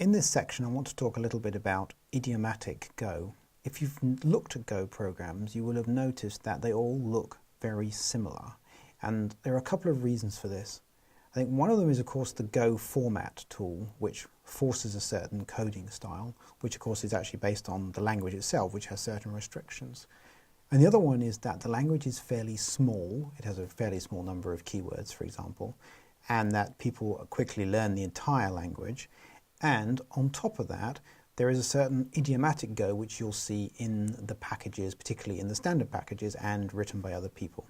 In this section, I want to talk a little bit about idiomatic Go. If you've looked at Go programs, you will have noticed that they all look very similar. And there are a couple of reasons for this. I think one of them is, of course, the Go format tool, which forces a certain coding style, which, of course, is actually based on the language itself, which has certain restrictions. And the other one is that the language is fairly small. It has a fairly small number of keywords, for example, and that people quickly learn the entire language. And on top of that, there is a certain idiomatic Go which you'll see in the packages, particularly in the standard packages and written by other people.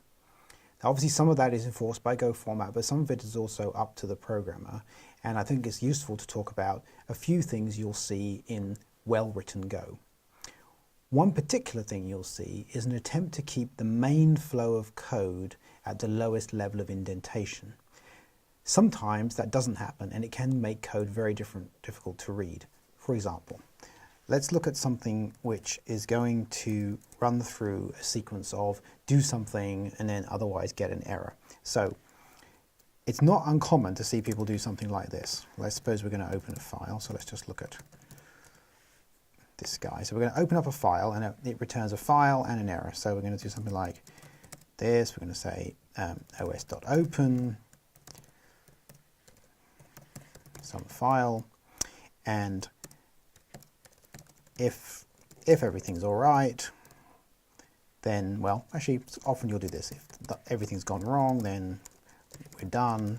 Now, obviously some of that is enforced by Go format, but some of it is also up to the programmer. And I think it's useful to talk about a few things you'll see in well-written Go. One particular thing you'll see is an attempt to keep the main flow of code at the lowest level of indentation. Sometimes that doesn't happen, and it can make code very difficult to read. For example, let's look at something which is going to run through a sequence of do something and then otherwise get an error. So it's not uncommon to see people do something like this. Let's suppose we're going to open a file, so let's just look at this guy. So we're going to open up a file and it returns a file and an error. So we're going to do something like this. We're going to say os.open some file, and if everything's all right, then, well, actually often you'll do this. If everything's gone wrong, then we're done.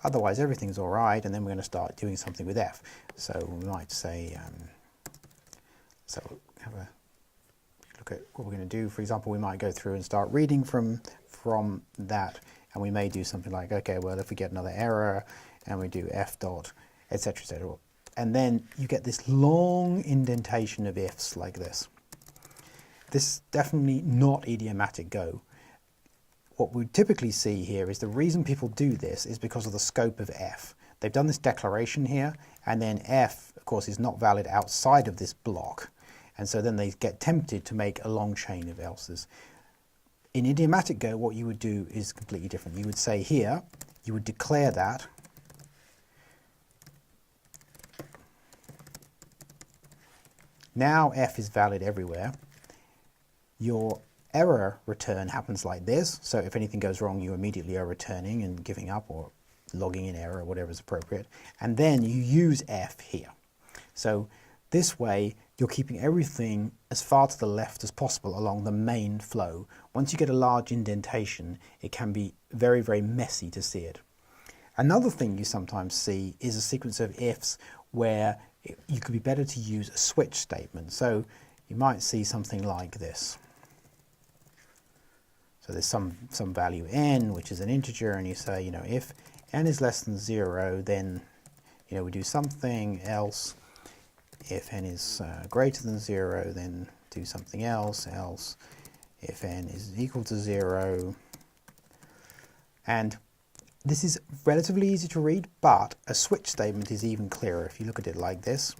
Otherwise everything's all right, and then we're going to start doing something with f. So we might say, so have a look at what we're going to do. For example, we might go through and start reading from that, and we may do something like, okay, well, if we get another error and we do f dot, etc., etc., and then you get this long indentation of ifs like this. This is definitely not idiomatic Go. What we typically see here is the reason people do this is because of the scope of f. They've done this declaration here, and then f, of course, is not valid outside of this block. And so then they get tempted to make a long chain of else's. In idiomatic Go, what you would do is completely different. You would say here, you would declare that, now f is valid everywhere. Your error return happens like this. So if anything goes wrong, you immediately are returning and giving up or logging in error, whatever is appropriate. And then you use f here. So this way, you're keeping everything as far to the left as possible along the main flow. Once you get a large indentation, it can be very, very messy to see it. Another thing you sometimes see is a sequence of ifs where you could be better to use a switch statement. So you might see something like this. So there's some value n, which is an integer, and you say, if n is less than 0, then, we do something else. If n is greater than 0, then do something else, if n is equal to 0. And this is relatively easy to read, but a switch statement is even clearer if you look at it like this.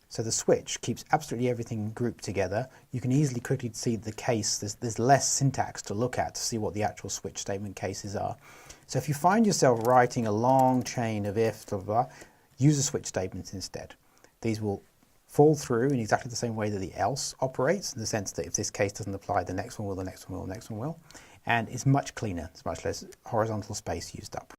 So the switch keeps absolutely everything grouped together. You can easily quickly see the case. There's less syntax to look at to see what the actual switch statement cases are. So if you find yourself writing a long chain of if, blah, blah, blah, use a switch statement instead. These will fall through in exactly the same way that the else operates, in the sense that if this case doesn't apply, the next one will, the next one will, the next one will. And it's much cleaner. It's much less horizontal space used up.